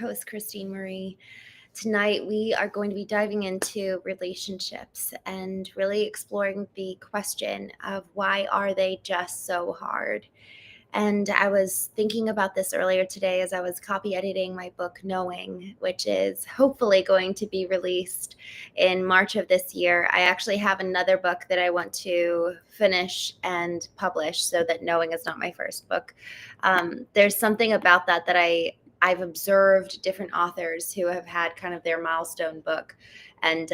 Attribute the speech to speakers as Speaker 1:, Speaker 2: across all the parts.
Speaker 1: Host Christene Marie. Tonight we are going to be diving into relationships and really exploring the question of why are they just so hard? And I was thinking about this earlier today as I was copy editing my book Knowing, which is hopefully going to be released in March of this year. I actually have another book that I want to finish and publish so that Knowing is not my first book. There's something about that I've observed different authors who have had kind of their milestone book, and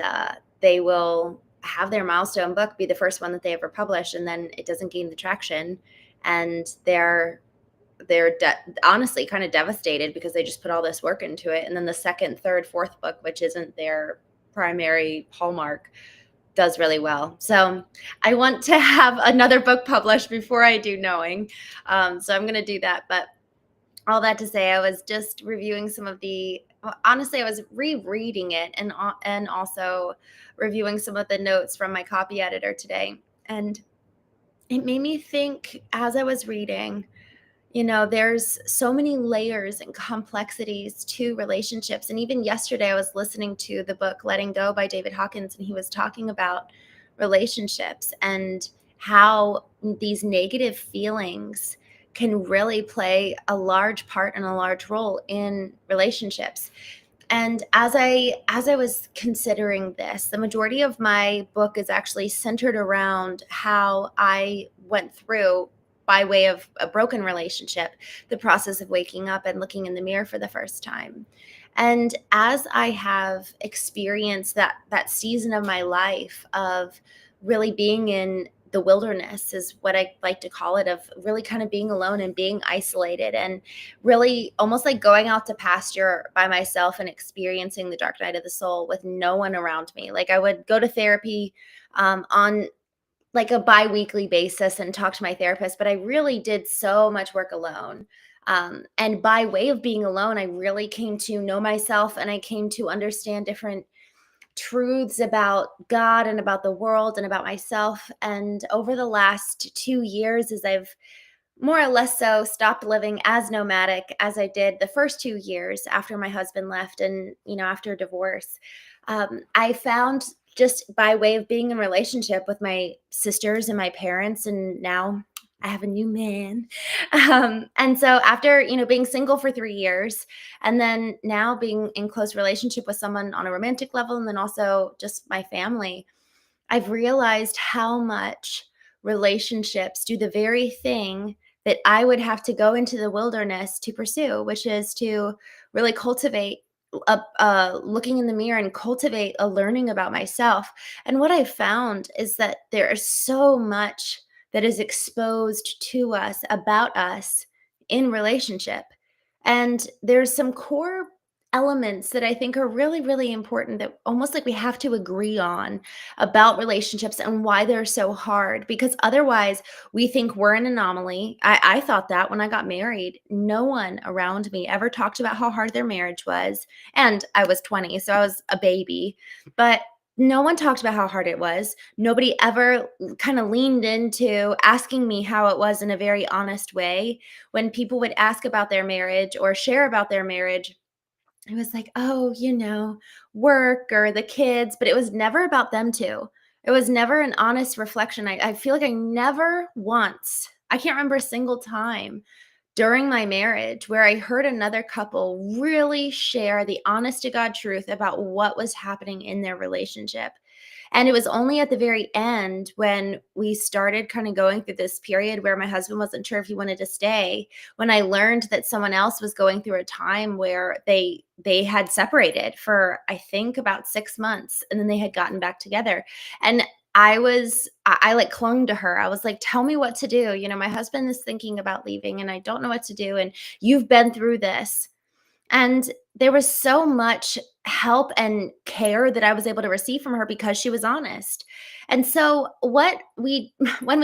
Speaker 1: they will have their milestone book be the first one that they ever publish, and then it doesn't gain the traction, and honestly kind of devastated because they just put all this work into it, and then the second, third, fourth book, which isn't their primary hallmark, does really well. So I want to have another book published before I do Knowing. So I'm going to do that. But all that to say, I was just reviewing some of honestly, I was rereading it and also reviewing some of the notes from my copy editor today. And it made me think as I was reading, there's so many layers and complexities to relationships. And even yesterday, I was listening to the book Letting Go by David Hawkins, and he was talking about relationships and how these negative feelings can really play a large part and a large role in relationships. And as I was considering this, the majority of my book is actually centered around how I went through, by way of a broken relationship, the process of waking up and looking in the mirror for the first time. And as I have experienced that season of my life of really being in the wilderness, is what I like to call it, of really kind of being alone and being isolated and really almost like going out to pasture by myself and experiencing the dark night of the soul with no one around me. Like, I would go to therapy on like a bi-weekly basis and talk to my therapist, but I really did so much work alone. And by way of being alone, I really came to know myself, and I came to understand different truths about God and about the world and about myself. And over the last 2 years, as I've more or less so stopped living as nomadic as I did the first 2 years after my husband left, and after divorce, I found, just by way of being in relationship with my sisters and my parents, and now I have a new man. And so after, being single for 3 years, and then now being in close relationship with someone on a romantic level, and then also just my family, I've realized how much relationships do the very thing that I would have to go into the wilderness to pursue, which is to really cultivate looking in the mirror and cultivate a learning about myself. And what I found is that there is so much that is exposed to us about us in relationship. And there's some core elements that I think are really, really important, that almost like we have to agree on about relationships and why they're so hard, because otherwise we think we're an anomaly. I thought that when I got married, no one around me ever talked about how hard their marriage was. And I was 20, so I was a baby, but no one talked about how hard it was. Nobody ever kind of leaned into asking me how it was in a very honest way. When people would ask about their marriage or share about their marriage, it was like, "Oh, work or the kids," but it was never about them too. It was never an honest reflection. I feel like I never once, I can't remember a single time during my marriage where I heard another couple really share the honest to God truth about what was happening in their relationship. And it was only at the very end, when we started kind of going through this period where my husband wasn't sure if he wanted to stay, when I learned that someone else was going through a time where they had separated for, I think, about 6 months, and then they had gotten back together. And I like clung to her. I was like, "Tell me what to do. My husband is thinking about leaving and I don't know what to do. And you've been through this." And there was so much help and care that I was able to receive from her because she was honest. And so when we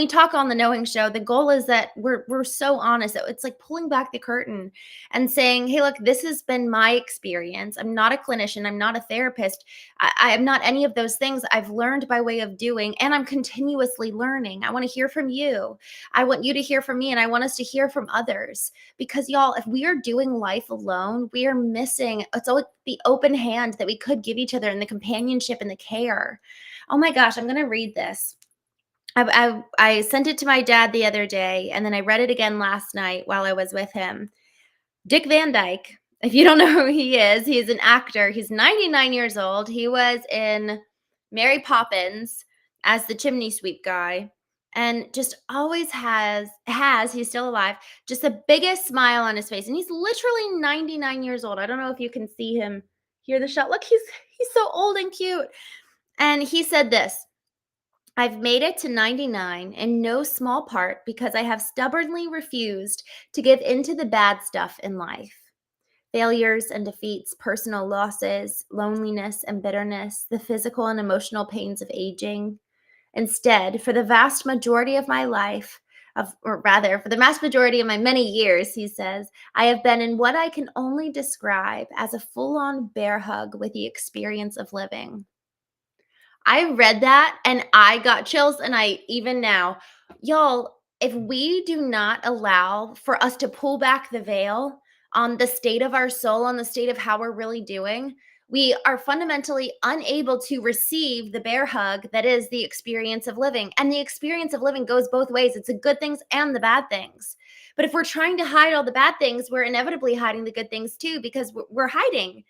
Speaker 1: talk on the Knowing Show, the goal is that we're so honest that it's like pulling back the curtain and saying, "Hey, look, this has been my experience. I'm not a clinician. I'm not a therapist. I am not any of those things. I've learned by way of doing, and I'm continuously learning. I want to hear from you. I want you to hear from me, and I want us to hear from others." Because y'all, if we are doing life alone, we are missing missing. It's all the open hand that we could give each other and the companionship and the care. Oh my gosh, I'm going to read this. I sent it to my dad the other day, and then I read it again last night while I was with him. Dick Van Dyke, if you don't know who he is an actor. He's 99 years old. He was in Mary Poppins as the chimney sweep guy, and just always he's still alive, just the biggest smile on his face. And he's literally 99 years old. I don't know if you can see him here, the shot. Look, he's so old and cute. And he said this: I've made it to 99 in no small part because I have stubbornly refused to give in to the bad stuff in life. Failures and defeats, personal losses, loneliness and bitterness, the physical and emotional pains of aging. Instead, for the vast majority of my life, for the vast majority of my many years, he says, I have been in what I can only describe as a full-on bear hug with the experience of living. I read that and I got chills, and I even now, y'all, if we do not allow for us to pull back the veil on the state of our soul, on the state of how we're really doing, we are fundamentally unable to receive the bear hug that is the experience of living. And the experience of living goes both ways. It's the good things and the bad things. But if we're trying to hide all the bad things, we're inevitably hiding the good things too, because we're hiding.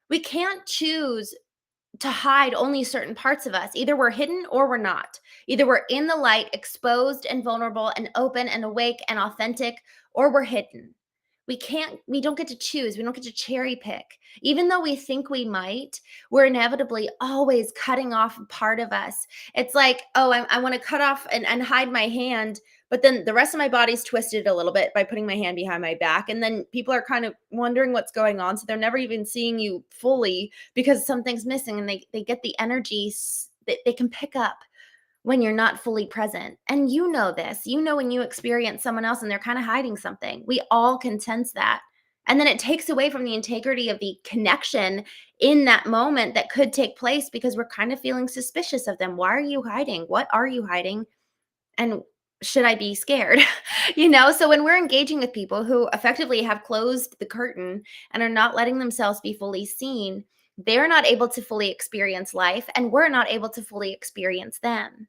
Speaker 1: We can't choose to hide only certain parts of us. Either we're hidden or we're not. Either we're in the light, exposed and vulnerable and open and awake and authentic, or we're hidden. We don't get to choose. We don't get to cherry pick. Even though we think we might, we're inevitably always cutting off a part of us. It's like, oh, I want to cut off and hide my hand, but then the rest of my body's twisted a little bit by putting my hand behind my back. And then people are kind of wondering what's going on. So they're never even seeing you fully because something's missing, and they get the energy that they can pick up when you're not fully present. And you know this. You know when you experience someone else and they're kind of hiding something. We all can sense that. And then it takes away from the integrity of the connection in that moment that could take place because we're kind of feeling suspicious of them. Why are you hiding? What are you hiding? And should I be scared? So when we're engaging with people who effectively have closed the curtain and are not letting themselves be fully seen, they're not able to fully experience life, and we're not able to fully experience them.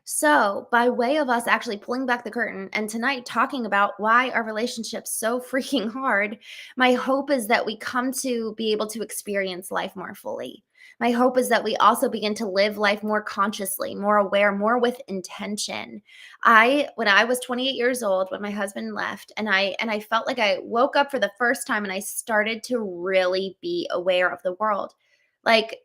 Speaker 1: So, by way of us actually pulling back the curtain and tonight talking about why our relationship's so freaking hard, my hope is that we come to be able to experience life more fully. My hope is that we also begin to live life more consciously, more aware, more with intention. When I was 28 years old, when my husband left, and I felt like I woke up for the first time and I started to really be aware of the world. Like,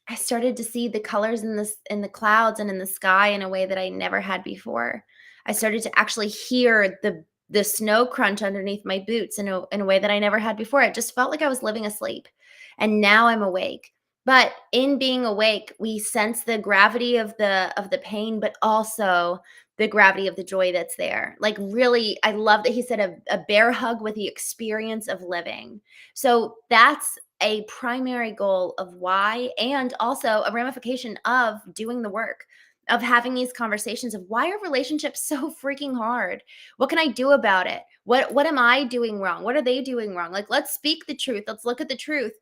Speaker 1: I started to see the colors in the clouds and in the sky in a way that I never had before. I started to actually hear the snow crunch underneath my boots in a way that I never had before. It just felt like I was living asleep. And now I'm awake. But in being awake, we sense the gravity of the pain, but also the gravity of the joy that's there. Like, really, I love that he said a bear hug with the experience of living. So that's a primary goal of why, and also a ramification of doing the work, of having these conversations of why are relationships so freaking hard? What can I do about it? What am I doing wrong? What are they doing wrong? Like, let's speak the truth. Let's look at the truth.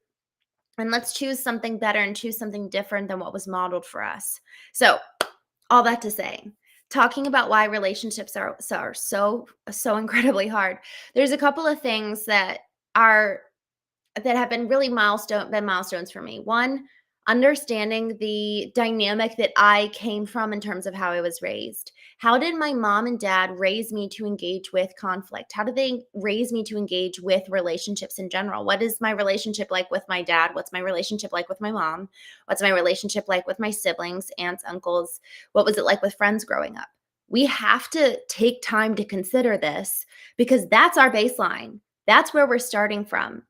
Speaker 1: And let's choose something better and choose something different than what was modeled for us. So, all that to say, talking about why relationships are so incredibly hard. There's a couple of things that have been really milestones for me. One, understanding the dynamic that I came from in terms of how I was raised. How did my mom and dad raise me to engage with conflict? How did they raise me to engage with relationships in general? What is my relationship like with my dad? What's my relationship like with my mom? What's my relationship like with my siblings, aunts, uncles? What was it like with friends growing up? We have to take time to consider this because that's our baseline. That's where we're starting from.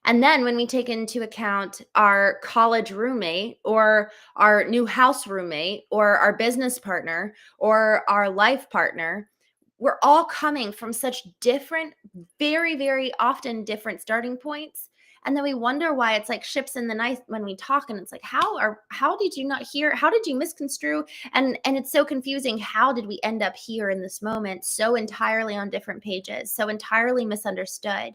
Speaker 1: And then when we take into account our college roommate or our new house roommate or our business partner or our life partner, we're all coming from such different, very, very often different starting points. And then we wonder why it's like ships in the night when we talk, and it's like, how did you not hear? How did you misconstrue? And it's so confusing. How did we end up here in this moment so entirely on different pages, so entirely misunderstood?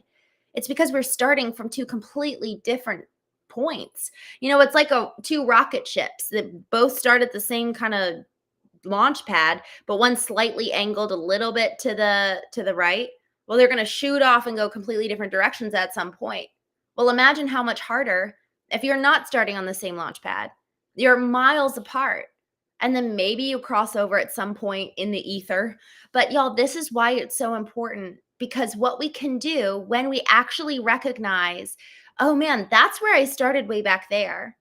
Speaker 1: It's because we're starting from two completely different points. It's like two rocket ships that both start at the same kind of launch pad, but one slightly angled a little bit to the right. Well, they're going to shoot off and go completely different directions at some point. Well, imagine how much harder if you're not starting on the same launch pad. You're miles apart. And then maybe you cross over at some point in the ether. But y'all, this is why it's so important, because what we can do when we actually recognize, oh man, that's where I started way back there.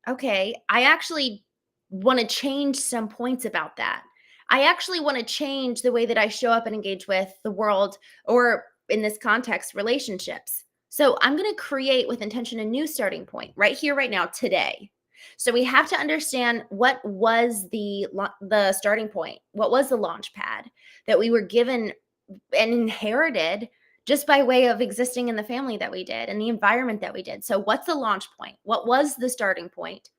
Speaker 1: Okay, I actually want to change some points about that. I actually want to change the way that I show up and engage with the world, or in this context, relationships. So I'm going to create with intention a new starting point right here, right now, today. So we have to understand what was the starting point, what was the launch pad that we were given and inherited just by way of existing in the family that we did and the environment that we did. So what's the launch point? What was the starting point?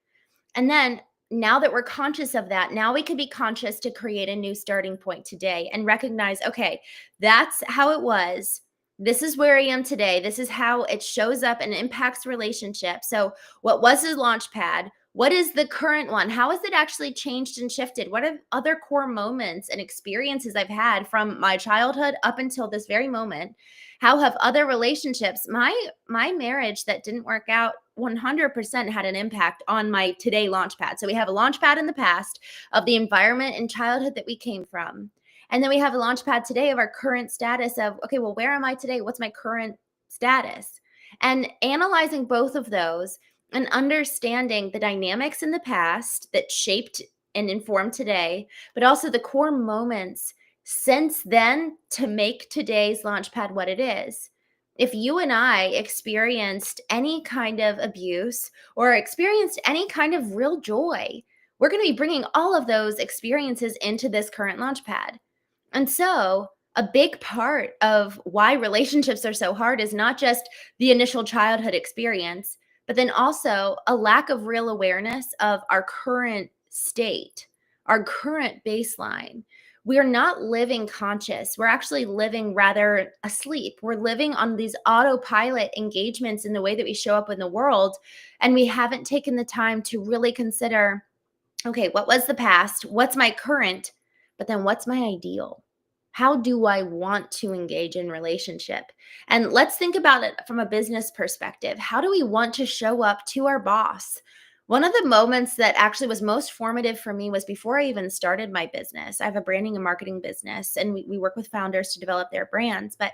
Speaker 1: And then now that we're conscious of that, now we can be conscious to create a new starting point today and recognize, okay, that's how it was. This is where I am today. This is how it shows up and impacts relationships. So what was the launch pad? What is the current one? How has it actually changed and shifted? What are other core moments and experiences I've had from my childhood up until this very moment? How have other relationships, my marriage that didn't work out 100% had an impact on my today launch pad. So we have a launch pad in the past of the environment and childhood that we came from. And then we have a launch pad today of our current status of, okay, well, where am I today? What's my current status? And analyzing both of those and understanding the dynamics in the past that shaped and informed today, but also the core moments since then to make today's launchpad what it is. If you and I experienced any kind of abuse or experienced any kind of real joy, we're going to be bringing all of those experiences into this current launchpad. And so a big part of why relationships are so hard is not just the initial childhood experience, but then also a lack of real awareness of our current state, our current baseline. We're not living conscious. We're actually living rather asleep. We're living on these autopilot engagements in the way that we show up in the world. And we haven't taken the time to really consider, okay, what was the past? What's my current? But then what's my ideal? How do I want to engage in relationship? And let's think about it from a business perspective. How do we want to show up to our boss? One of the moments that actually was most formative for me was before I even started my business. I have a branding and marketing business, and we work with founders to develop their brands. But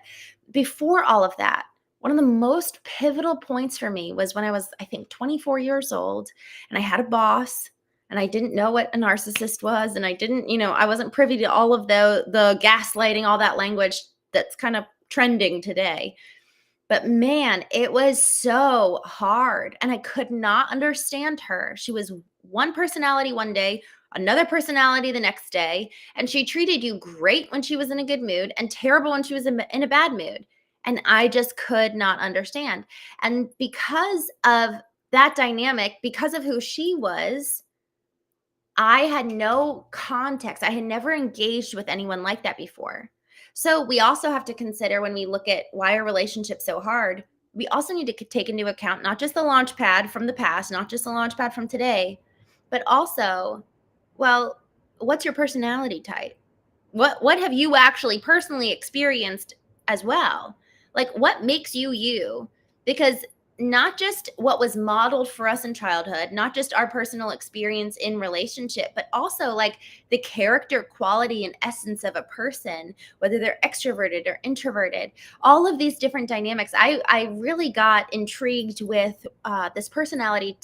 Speaker 1: before all of that, one of the most pivotal points for me was when I was, I think, 24 years old, and I had a boss, and I didn't know what a narcissist was, and I didn't, I wasn't privy to all of the gaslighting, all that language that's kind of trending today. But man, it was so hard, and I could not understand her. She was one personality one day, another personality the next day, and she treated you great when she was in a good mood and terrible when she was in a bad mood. And I just could not understand. And because of that dynamic, because of who she was, I had no context. I had never engaged with anyone like that before. So we also have to consider, when we look at why are relationships so hard, we also need to take into account not just the launch pad from the past, not just the launch pad from today, but also, well, what's your personality type? What have you actually personally experienced as well? Like, what makes you you? Because not just what was modeled for us in childhood, not just our personal experience in relationship, but also like the character, quality, and essence of a person, whether they're extroverted or introverted, all of these different dynamics. I really got intrigued with this personality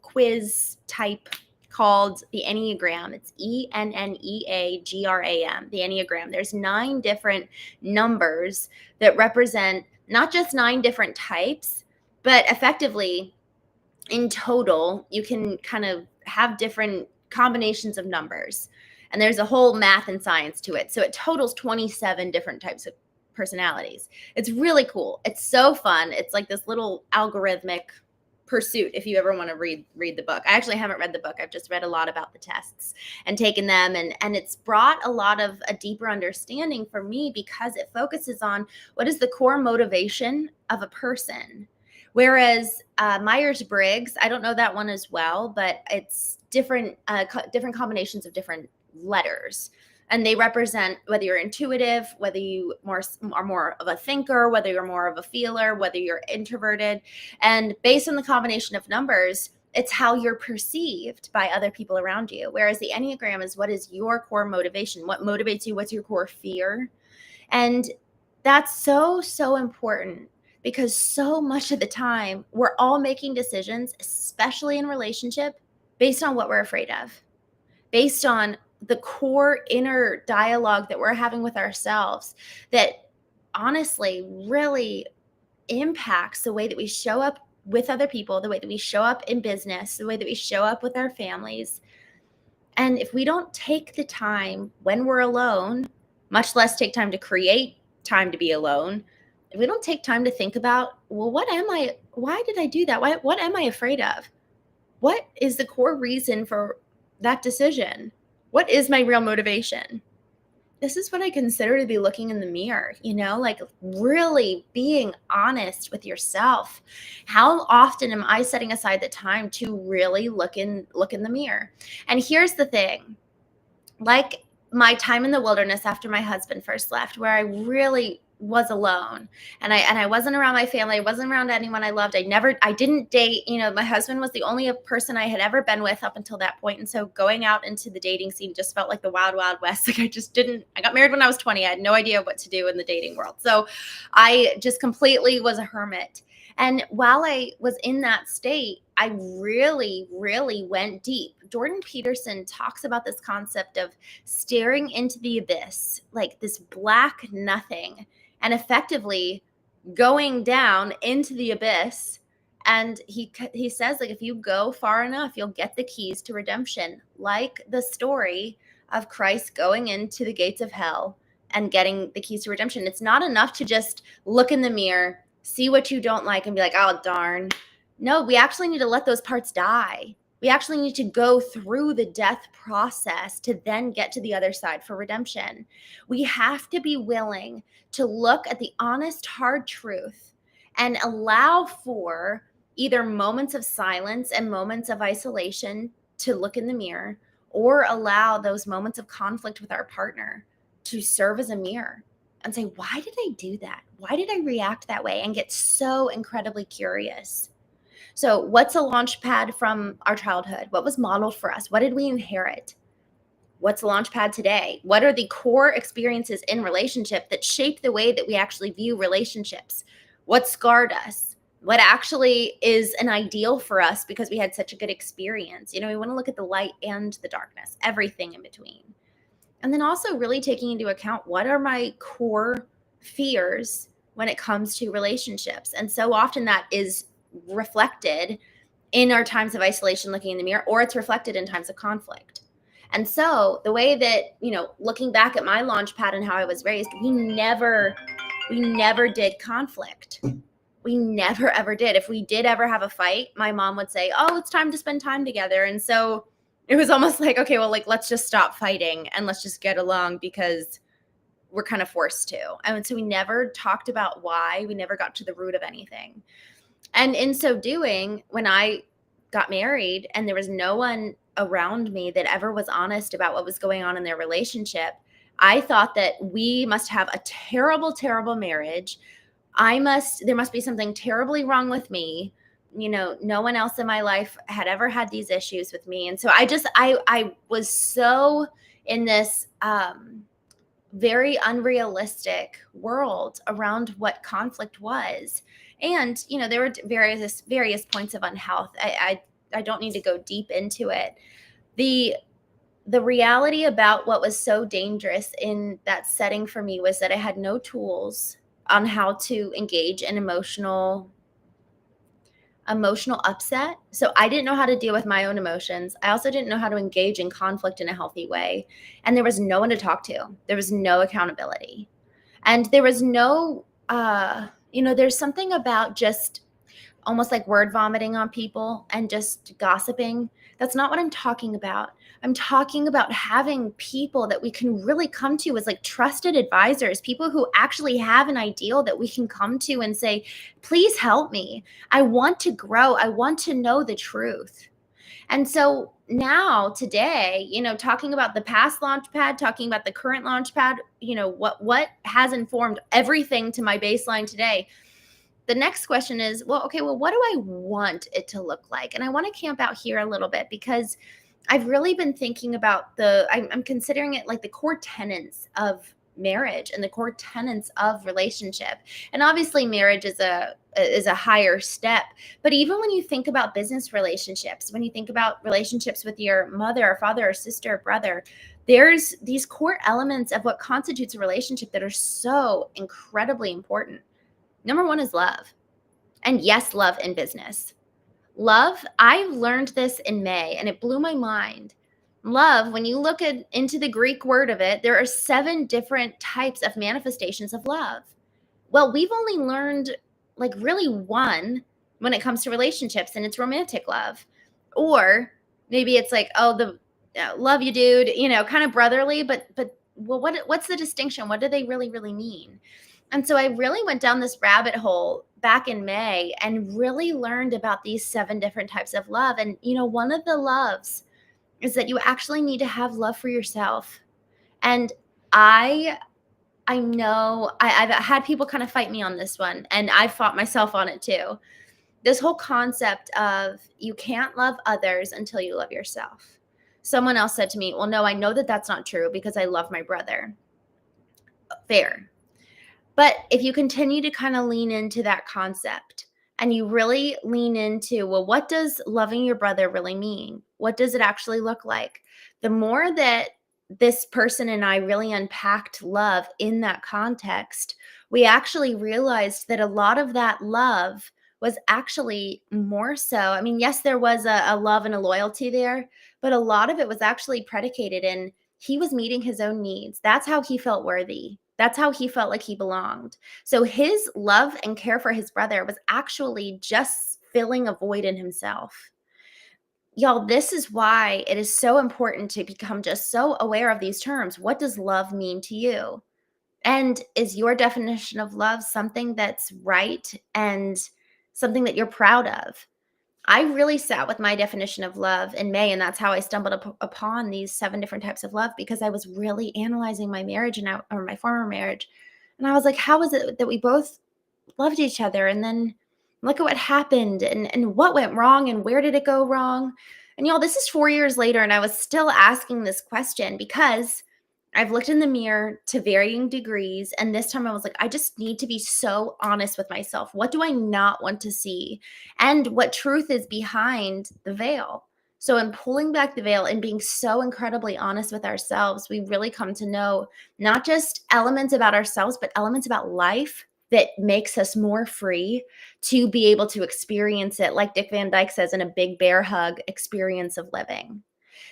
Speaker 1: quiz type called the Enneagram. It's ENNEAGRAM, the Enneagram. There's 9 different numbers that represent not just 9 different types, but effectively, in total, you can kind of have different combinations of numbers. And there's a whole math and science to it. So it totals 27 different types of personalities. It's really cool. It's so fun. It's like this little algorithmic pursuit if you ever want to read the book. I actually haven't read the book. I've just read a lot about the tests and taken them, and it's brought a lot of a deeper understanding for me because it focuses on what is the core motivation of a person. Whereas Myers-Briggs, I don't know that one as well, but it's different combinations of different letters. And they represent whether you're intuitive, whether you are more of a thinker, whether you're more of a feeler, whether you're introverted. And based on the combination of numbers, it's how you're perceived by other people around you. Whereas the Enneagram is what is your core motivation? What motivates you? What's your core fear? And that's so, so important because so much of the time we're all making decisions, especially in relationship, based on what we're afraid of, based on the core inner dialogue that we're having with ourselves that honestly really impacts the way that we show up with other people, the way that we show up in business, the way that we show up with our families. And if we don't take the time when we're alone, much less take time to create time to be alone, if we don't take time to think about, well, why did I do that? What am I afraid of? What is the core reason for that decision? What is my real motivation? This is what I consider to be looking in the mirror, like really being honest with yourself. How often am I setting aside the time to really look in the mirror? And here's the thing, like my time in the wilderness after my husband first left, where I really was alone and I wasn't around my family. I wasn't around anyone I loved. I didn't date, my husband was the only person I had ever been with up until that point. And so going out into the dating scene just felt like the wild, wild west. Like I got married when I was 20. I had no idea what to do in the dating world. So I just completely was a hermit. And while I was in that state, I really, really went deep. Jordan Peterson talks about this concept of staring into the abyss, like this black nothing, and effectively going down into the abyss. And he says, like, if you go far enough, you'll get the keys to redemption, like the story of Christ going into the gates of hell and getting the keys to redemption. It's not enough to just look in the mirror, see what you don't like, and be like, oh, darn. No, we actually need to let those parts die. We actually need to go through the death process to then get to the other side for redemption. We have to be willing to look at the honest, hard truth and allow for either moments of silence and moments of isolation to look in the mirror, or allow those moments of conflict with our partner to serve as a mirror and say, why did I do that? Why did I react that way? And get so incredibly curious. So what's a launch pad from our childhood? What was modeled for us? What did we inherit? What's a launch pad today? What are the core experiences in relationship that shape the way that we actually view relationships? What scarred us? What actually is an ideal for us because we had such a good experience? We want to look at the light and the darkness, everything in between. And then also really taking into account, what are my core fears when it comes to relationships? And so often that is reflected in our times of isolation, looking in the mirror, or it's reflected in times of conflict. And so the way that, looking back at my launch pad and how I was raised, we never did conflict. We never, ever did. If we did ever have a fight, my mom would say, oh, it's time to spend time together. And so it was almost like, okay, well, like, let's just stop fighting and let's just get along because we're kind of forced to. And so we never talked about why. We never got to the root of anything. And in so doing, when I got married and there was no one around me that ever was honest about what was going on in their relationship, I thought that we must have a terrible, terrible marriage. There must be something terribly wrong with me. No one else in my life had ever had these issues with me. And so I was so in this very unrealistic world around what conflict was. And, there were various points of unhealth. I don't need to go deep into it. The reality about what was so dangerous in that setting for me was that I had no tools on how to engage in emotional upset. So I didn't know how to deal with my own emotions. I also didn't know how to engage in conflict in a healthy way. And there was no one to talk to. There was no accountability. And there was no, there's something about just almost like word vomiting on people and just gossiping. That's not what I'm talking about. I'm talking about having people that we can really come to as like trusted advisors, people who actually have an ideal that we can come to and say, please help me. I want to grow. I want to know the truth. And so now today, talking about the past launchpad, talking about the current launchpad, what has informed everything to my baseline today. The next question is, what do I want it to look like? And I want to camp out here a little bit because I've really been thinking about I'm considering it like the core tenets of marriage and the core tenets of relationship. And obviously marriage is a higher step, but even when you think about business relationships, when you think about relationships with your mother or father or sister or brother, there's these core elements of what constitutes a relationship that are so incredibly important. Number one is love. And yes, love in business. Love, I learned this in May and it blew my mind. Love, when you look into the Greek word of it, there are 7 different types of manifestations of love. Well, we've only learned like really one when it comes to relationships, and it's romantic love. Or maybe it's like, oh, love you, dude, kind of brotherly, but well, what's the distinction? What do they really, really mean? And so I really went down this rabbit hole back in May and really learned about these 7 different types of love. And, one of the loves is that you actually need to have love for yourself. And I know I've had people kind of fight me on this one, and I fought myself on it too. This whole concept of you can't love others until you love yourself. Someone else said to me, well, no, I know that that's not true because I love my brother. Fair. But if you continue to kind of lean into that concept and you really lean into, well, what does loving your brother really mean? What does it actually look like? The more that this person and I really unpacked love in that context, we actually realized that a lot of that love was actually more so. I mean, yes, there was a love and a loyalty there, but a lot of it was actually predicated in he was meeting his own needs. That's how he felt worthy. That's how he felt like he belonged. So his love and care for his brother was actually just filling a void in himself. Y'all, this is why it is so important to become just so aware of these terms. What does love mean to you? And is your definition of love something that's right and something that you're proud of? I really sat with my definition of love in May, and that's how I stumbled upon these 7 different types of love, because I was really analyzing my marriage or my former marriage. And I was like, how is it that we both loved each other? And then look at what happened and what went wrong and where did it go wrong? And y'all, this is 4 years later, and I was still asking this question because I've looked in the mirror to varying degrees. And this time I was like, I just need to be so honest with myself. What do I not want to see? And what truth is behind the veil? So in pulling back the veil and being so incredibly honest with ourselves, we really come to know not just elements about ourselves, but elements about life that makes us more free to be able to experience it, like Dick Van Dyke says in A Big Bear Hug, experience of living.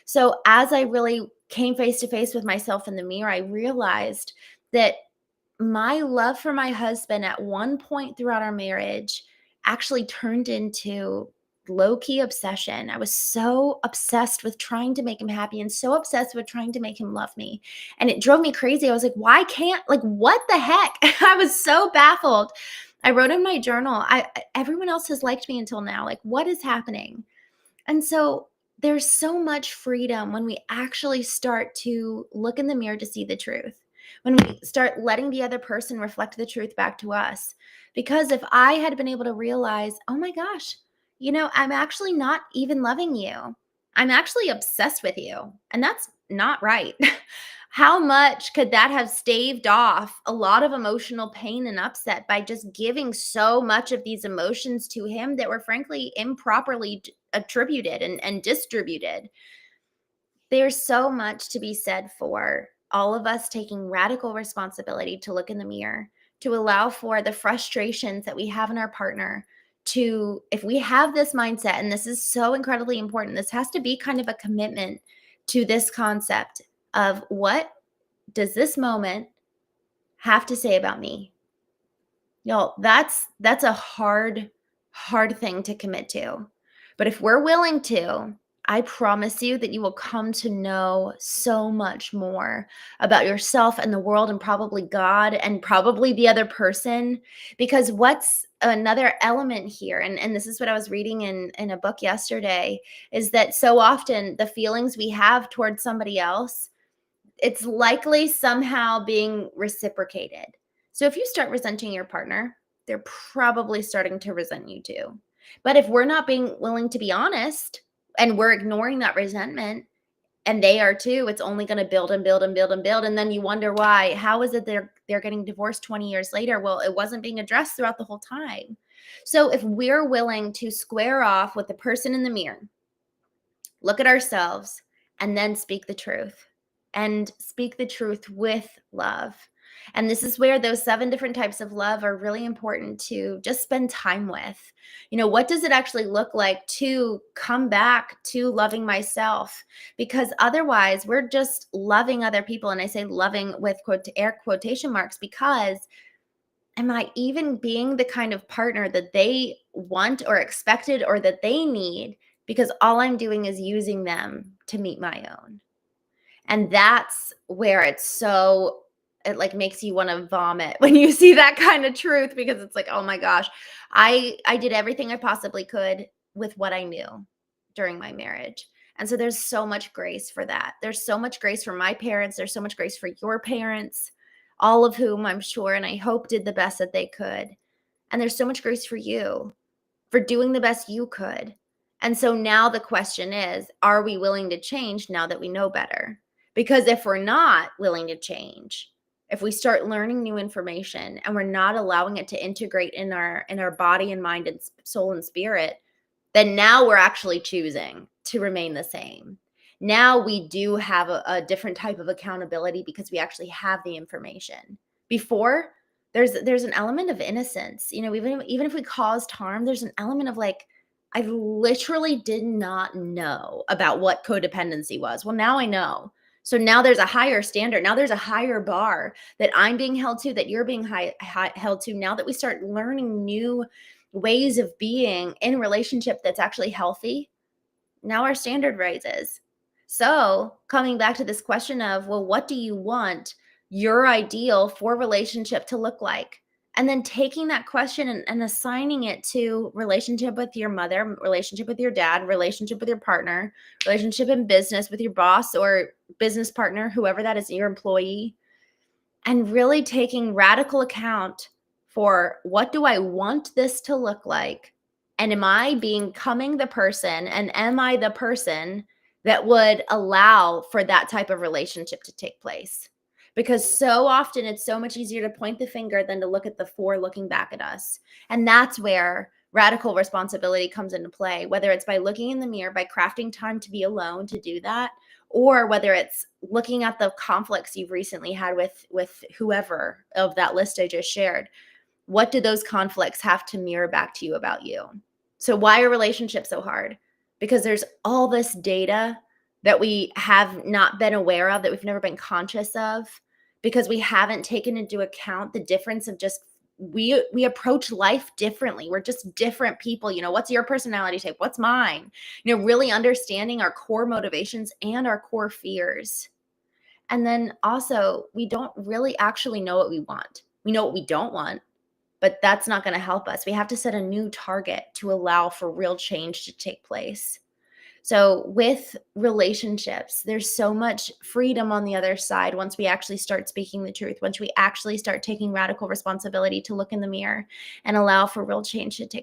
Speaker 1: So as I really came face to face with myself in the mirror, I realized that my love for my husband at one point throughout our marriage actually turned into low-key obsession. I was so obsessed with trying to make him happy and so obsessed with trying to make him love me. And it drove me crazy. I was like, why can't, like, what the heck? I was so baffled. I wrote in my journal, everyone else has liked me until now. Like, what is happening? And so there's so much freedom when we actually start to look in the mirror to see the truth, when we start letting the other person reflect the truth back to us. Because if I had been able to realize, oh my gosh, I'm actually not even loving you. I'm actually obsessed with you. And that's not right. How much could that have staved off a lot of emotional pain and upset by just giving so much of these emotions to him that were frankly improperly attributed and distributed? There's so much to be said for all of us taking radical responsibility to look in the mirror, to allow for the frustrations that we have in our partner. If we have this mindset, and this is so incredibly important, this has to be kind of a commitment to this concept of what does this moment have to say about me? Y'all, that's a hard hard thing to commit to. But if we're willing to, I promise you that you will come to know so much more about yourself and the world and probably God and probably the other person. Because what's another element here, and this is what I was reading in a book yesterday, is that so often the feelings we have towards somebody else, it's likely somehow being reciprocated. So if you start resenting your partner, they're probably starting to resent you too. But if we're not being willing to be honest and we're ignoring that resentment, and they are too, it's only going to build and build and build and build. And then you wonder why. How is it they're getting divorced 20 years later? Well, it wasn't being addressed throughout the whole time. So if we're willing to square off with the person in the mirror, look at ourselves, and then speak the truth, and speak the truth with love. And this is where those 7 different types of love are really important to just spend time with. What does it actually look like to come back to loving myself? Because otherwise, we're just loving other people. And I say loving with air quotation marks, because am I even being the kind of partner that they want or expected or that they need? Because all I'm doing is using them to meet my own. And that's where it like makes you want to vomit when you see that kind of truth, because it's like, oh my gosh, I did everything I possibly could with what I knew during my marriage. And so there's so much grace for that. There's so much grace for my parents. There's so much grace for your parents, all of whom I'm sure and I hope did the best that they could. And there's so much grace for you for doing the best you could. And so now the question is, are we willing to change now that we know better? Because if we're not willing to change, if we start learning new information and we're not allowing it to integrate in our body and mind and soul and spirit, then now we're actually choosing to remain the same. Now we do have a different type of accountability because we actually have the information. Before, there's an element of innocence. Even if we caused harm, there's an element of like, I literally did not know about what codependency was. Well, now I know. So now there's a higher standard. Now there's a higher bar that I'm being held to, that you're being held to. Now that we start learning new ways of being in relationship that's actually healthy, now our standard raises. So coming back to this question of, well, what do you want your ideal for relationship to look like? And then taking that question and assigning it to relationship with your mother, relationship with your dad, relationship with your partner, relationship in business with your boss or business partner, whoever that is, your employee, and really taking radical account for, what do I want this to look like? And am I becoming the person, and am I the person that would allow for that type of relationship to take place? Because so often it's so much easier to point the finger than to look at the 4 looking back at us. And that's where radical responsibility comes into play, whether it's by looking in the mirror, by crafting time to be alone to do that, or whether it's looking at the conflicts you've recently had with whoever of that list I just shared. What do those conflicts have to mirror back to you about you? So why are relationships so hard? Because there's all this data that we have not been aware of, that we've never been conscious of, because we haven't taken into account the difference of just we approach life differently. We're just different people. What's your personality type? What's mine? Really understanding our core motivations and our core fears. And then also, we don't really actually know what we want. We know what we don't want, but that's not going to help us. We have to set a new target to allow for real change to take place. So with relationships, there's so much freedom on the other side once we actually start speaking the truth, once we actually start taking radical responsibility to look in the mirror and allow for real change to take